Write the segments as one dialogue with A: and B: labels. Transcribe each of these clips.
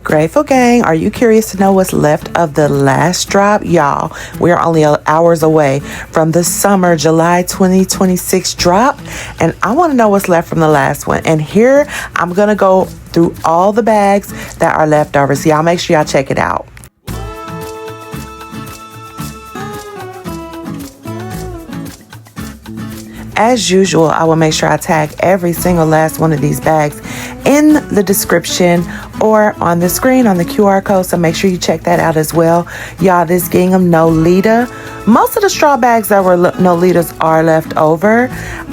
A: Grateful gang, are you curious to know what's left of the last drop? Y'all, we're only hours away from the summer July 2026 drop, and I want to know what's left from the last one. And here I'm gonna go through all the bags that are left over, so y'all make sure y'all check it out. As usual, I will make sure I tag every single last one of these bags in the description or on the screen on the QR code, so make sure you check that out as well. Y'all, this gingham Nolita, most of the straw bags that were Nolitas are left over.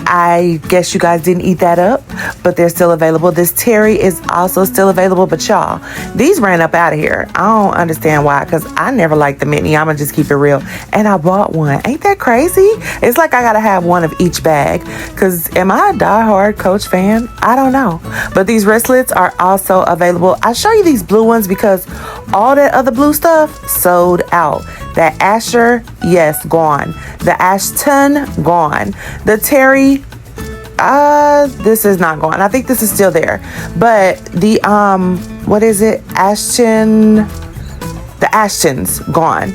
A: I guess you guys didn't eat that up, but they're still available. This Terry is also still available, but y'all, these ran up out of here. I don't understand why, because I never liked the mini. I'm gonna just keep it real, and I bought one. Ain't that crazy? It's like I gotta have one of each bag, because am I a diehard Coach fan? I don't know. But these wristlets are also available. I show you these blue ones because all that other blue stuff sold out. That Asher, yes, gone. The Ashton, gone. The Terry, this is not gone. I think this is still there. But the, what is it? Ashton, the Ashton's gone,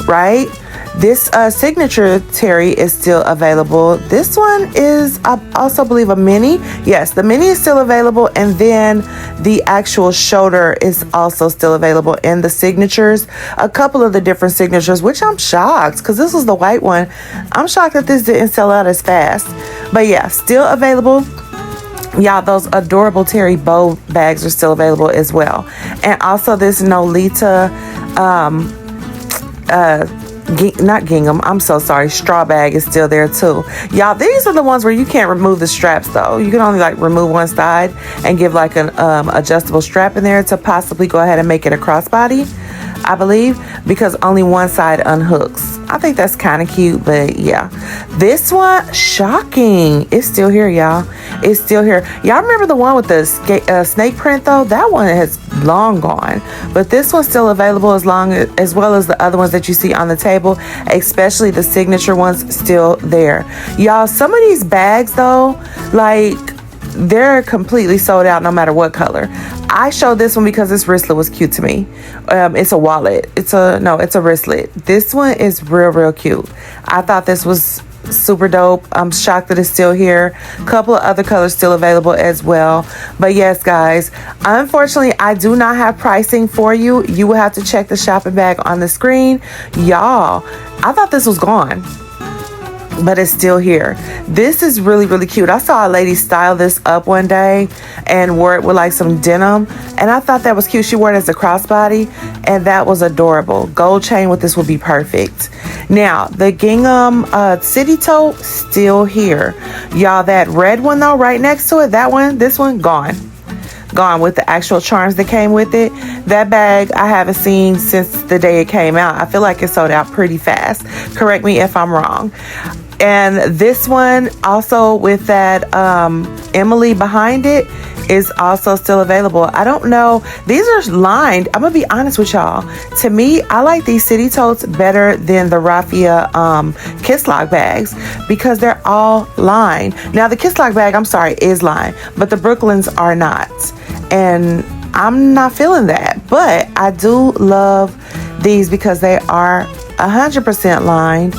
A: right? This signature Terry is still available. This one is, I also believe, a mini. Yes, the mini is still available. And then the actual shoulder is also still available in the signatures. A couple of the different signatures, which I'm shocked, because this was the white one. I'm shocked that this didn't sell out as fast. But yeah, still available. Y'all, those adorable Terry bow bags are still available as well. And also this Nolita, not gingham, I'm so sorry, straw bag is still there too. Y'all, these are the ones where you can't remove the straps though. You can only like remove one side and give like an adjustable strap in there to possibly go ahead and make it a crossbody, I believe, because only one side unhooks. I think that's kind of cute, but yeah. This one, shocking. It's still here, y'all. It's still here. Y'all remember the one with the snake print though? That one has long gone. But this one's still available as well as the other ones that you see on the table, especially the signature ones still there. Y'all, some of these bags though, like, they're completely sold out no matter what color. I showed this one because this wristlet was cute to me. It's a wallet. It's a wristlet. This one is real cute. I thought this was super dope. I'm shocked that it's still here. A couple of other colors still available as well. But yes, guys, unfortunately, I do not have pricing for you. You will have to check the shopping bag on the screen. Y'all, I thought this was gone, but it's still here. This is really cute. I saw a lady style this up one day and wore it with like some denim, and I thought that was cute. She wore it as a crossbody, and that was adorable. Gold chain with this would be perfect. Now the gingham city toe still here, y'all. That red one though, right next to it, this one gone with the actual charms that came with it. That bag I haven't seen since the day it came out. I feel like it sold out pretty fast. Correct me if I'm wrong. And this one also with that Emily behind it is also still available. I don't know. These are lined. I'm gonna be honest with y'all. To me, I like these city totes better than the Raffia Kiss Lock bags because they're all lined. Now the Kiss Lock bag, I'm sorry, is lined, but the Brooklyns are not. And I'm not feeling that. But I do love these because they are 100% lined.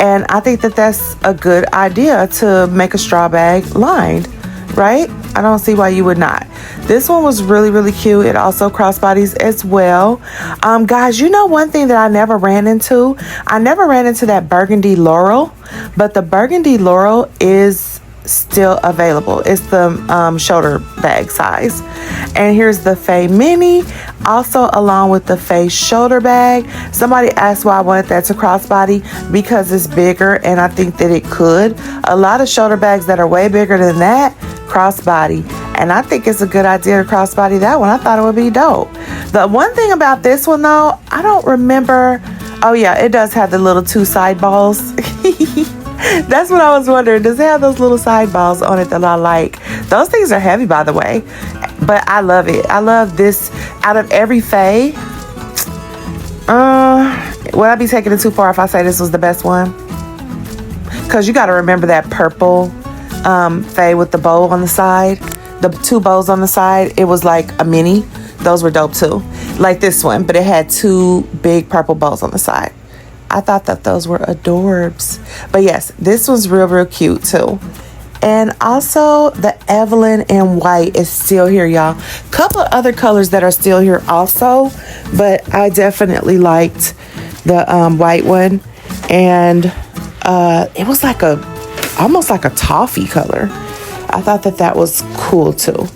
A: And I think that that's a good idea to make a straw bag lined, right? I don't see why you would not. This one was really cute. It also crossbodies as well. Guys, you know one thing that I never ran into? I never ran into that burgundy laurel, but the burgundy laurel is still available. It's the shoulder bag size. And here's the Faye mini, also along with the Faye shoulder bag. Somebody asked why I wanted that to crossbody, because it's bigger, and I think that it could. A lot of shoulder bags that are way bigger than that crossbody, and I think it's a good idea to crossbody that one. I thought it would be dope. The one thing about this one though, I don't remember. Oh yeah, it does have the little two side balls. That's what I was wondering. Does it have those little side balls on it that I like? Those things are heavy, by the way, but I love it. I love this. Out of every Faye, would I be taking it too far if I say this was the best one? Because you got to remember that purple Faye with the bow on the side, the two bows on the side. It was like a mini. Those were dope too. Like this one, but it had 2 big purple bows on the side. I thought that those were adorbs. But yes, this was real cute too. And also the Evelyn in white is still here, y'all. Couple of other colors that are still here also, but I definitely liked the white one. And it was like almost like a toffee color. I thought that was cool too.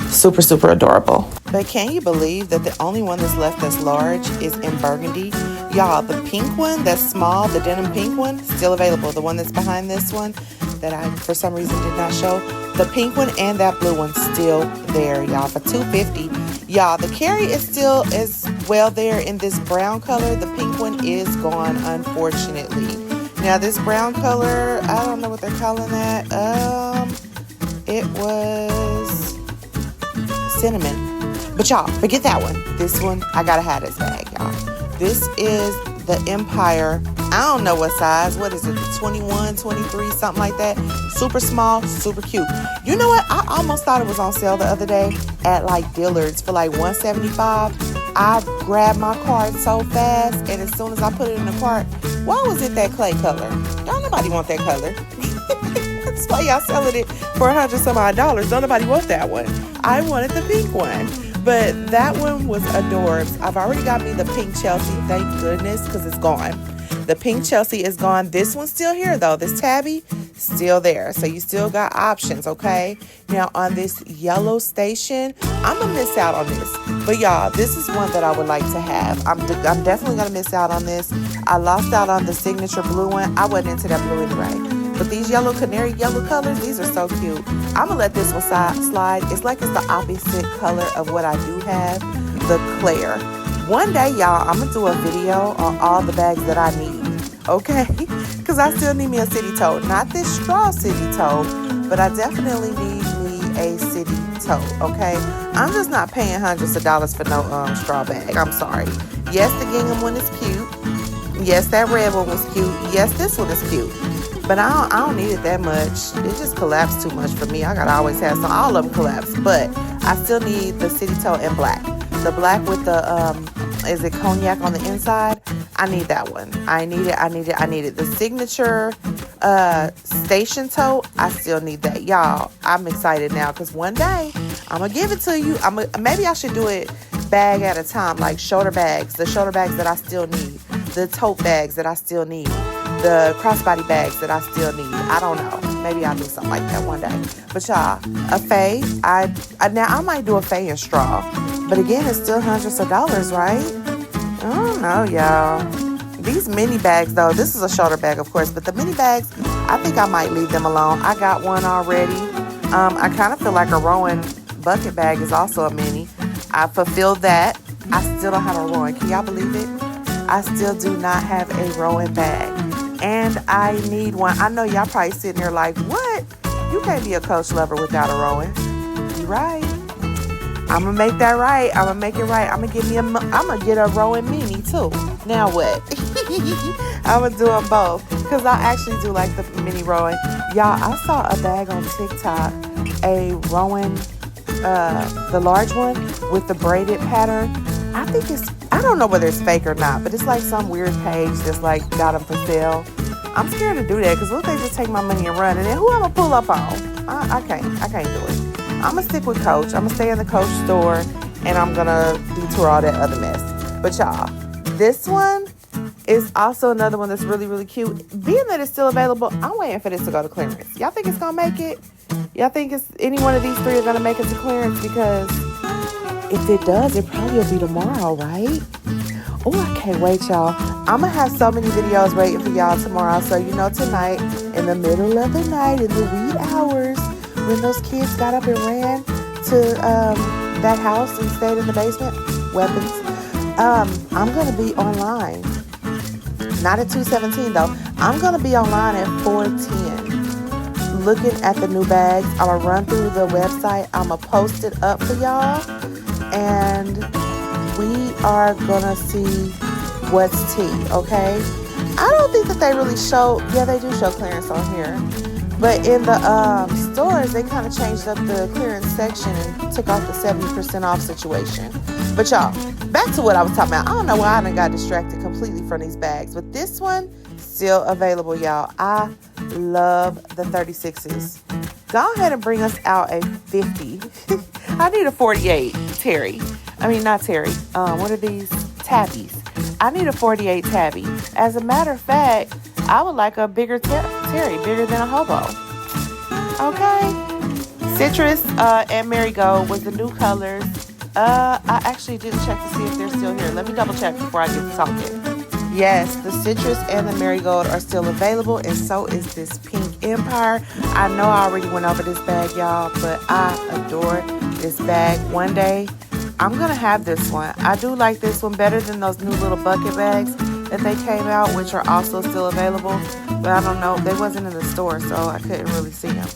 A: Super adorable. But can you believe that the only one that's left that's large is in burgundy? Y'all, the pink one that's small, the denim pink one, still available. The one that's behind this one that I, for some reason, did not show. The pink one and that blue one still there, y'all, for $2.50. Y'all, the carry is still as well there in this brown color. The pink one is gone, unfortunately. Now, this brown color, I don't know what they're calling that. It was cinnamon. But y'all, forget that one. This one, I gotta have this bag, y'all. This is the Empire. I don't know what size. What is it? 21, 23, something like that. Super small, super cute. You know what? I almost thought it was on sale the other day at like Dillard's for like $175. I grabbed my cart so fast, and as soon as I put it in the cart, why was it that clay color? Don't nobody want that color. That's why y'all selling it for $100 some odd. Don't nobody want that one. I wanted the pink one. But that one was adorbs. I've already got me the pink Chelsea, thank goodness, because it's gone. The pink Chelsea is gone. This one's still here, though. This Tabby, still there. So you still got options, okay? Now, on this yellow station, I'm going to miss out on this. But, y'all, this is one that I would like to have. I'm definitely going to miss out on this. I lost out on the signature blue one. I wasn't into that blue anyway. But these yellow, canary yellow colors, these are so cute. I'm going to let this one slide. It's like it's the opposite color of what I do have, the Claire. One day, y'all, I'm going to do a video on all the bags that I need, okay? Because I still need me a city tote. Not this straw city tote, but I definitely need me a city tote, okay? I'm just not paying hundreds of dollars for no straw bag. I'm sorry. Yes, the gingham one is cute. Yes, that red one was cute. Yes, this one is cute. But I don't need it that much. It just collapsed too much for me. I gotta always have some. All of them collapse. But I still need the city toe in black. The black with the, is it cognac on the inside? I need that one. I need it. The signature station toe, I still need that. Y'all, I'm excited now because one day I'm going to give it to you. Maybe I should do it bag at a time, like shoulder bags. The shoulder bags that I still need. The tote bags that I still need. The crossbody bags that I still need. I don't know. Maybe I'll do something like that one day. But y'all, a fay, now I might do a fay in straw. But again, it's still hundreds of dollars, right? I don't know, y'all. These mini bags, though, this is a shoulder bag, of course. But the mini bags, I think I might leave them alone. I got one already. I kind of feel like a Rowan bucket bag is also a mini. I fulfilled that. I still don't have a Rowan. Can y'all believe it? I still do not have a Rowan bag. And I need one. I know y'all probably sitting there like, what? You can't be a Coach lover without a Rowan. You right. I'm going to make that right. I'm going to make it right. I'm going to get a Rowan mini too. Now what? I'm going to do them both. Because I actually do like the mini Rowan. Y'all, I saw a bag on TikTok. A Rowan, the large one with the braided pattern. I don't know whether it's fake or not, but it's like some weird page that's like got them for sale. I'm scared to do that because what if they just take my money and run? And then who I'm going to pull up on? I can't do it. I'm going to stick with Coach. I'm going to stay in the Coach store and I'm going to detour all that other mess. But y'all, this one is also another one that's really, really cute. Being that it's still available, I'm waiting for this to go to clearance. Y'all think it's going to make it? Y'all think any one of these three are going to make it to clearance? Because if it does, it probably will be tomorrow, right? Oh, I can't wait, y'all. I'm going to have so many videos waiting for y'all tomorrow. So, tonight, in the middle of the night, in the wee hours, when those kids got up and ran to that house and stayed in the basement, weapons, I'm going to be online. Not at 2:17, though. I'm going to be online at 4:10 looking at the new bags. I'm going to run through the website. I'm going to post it up for y'all. And we are gonna see what's tea, okay? I don't think that they really show, yeah, they do show clearance on here. But in the stores, they kind of changed up the clearance section and took off the 70% off situation. But y'all, back to what I was talking about. I don't know why I done got distracted completely from these bags. But this one, still available, y'all. I love the 36s. Go ahead and bring us out a 50. I need a 48, Terry. I mean, not Terry. What are these? Tabbies. I need a 48 tabby. As a matter of fact, I would like a bigger Terry, bigger than a hobo. Okay. Citrus and Marigold was the new colors. I actually didn't check to see if they're still here. Let me double check before I get to talking. Yes, the Citrus and the Marigold are still available, and so is this Pink Empire. I know I already went over this bag, y'all, but I adore this bag. One day, I'm going to have this one. I do like this one better than those new little bucket bags that they came out, which are also still available. But I don't know. They wasn't in the store, so I couldn't really see them.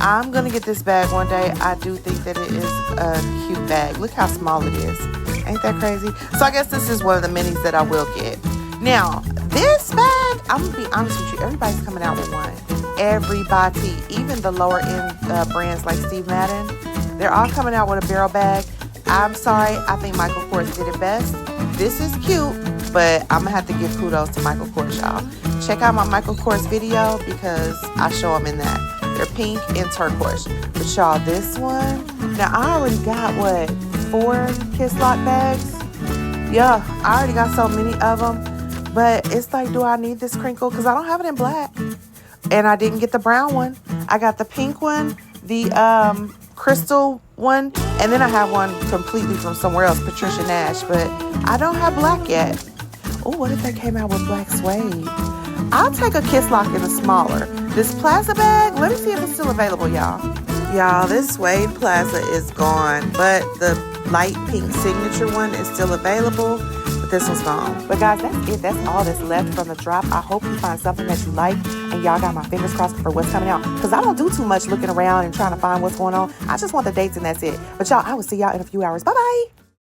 A: I'm going to get this bag one day. I do think that it is a cute bag. Look how small it is. Ain't that crazy? So I guess this is one of the minis that I will get. Now, this bag, I'm going to be honest with you. Everybody's coming out with one. Everybody. Even the lower end brands like Steve Madden. They're all coming out with a barrel bag. I'm sorry. I think Michael Kors did it best. This is cute, but I'm going to have to give kudos to Michael Kors, y'all. Check out my Michael Kors video because I show them in that. They're pink and turquoise. But y'all, this one, now I already got, 4 Kiss Lock bags? Yeah, I already got so many of them. But it's like, do I need this crinkle? Because I don't have it in black. And I didn't get the brown one. I got the pink one, the crystal one, and then I have one completely from somewhere else, Patricia Nash. But I don't have black yet. Oh, what if they came out with black suede? I'll take a Kiss Lock in a smaller. This Plaza bag, let me see if it's still available, y'all. Y'all, this suede Plaza is gone, but the light pink signature one is still available, but this one's gone. But guys, that's it. That's all that's left from the drop. I hope you find something that you like, and y'all got my fingers crossed for what's coming out, because I don't do too much looking around and trying to find what's going on. I just want the dates, and that's it. But y'all, I will see y'all in a few hours. Bye-bye.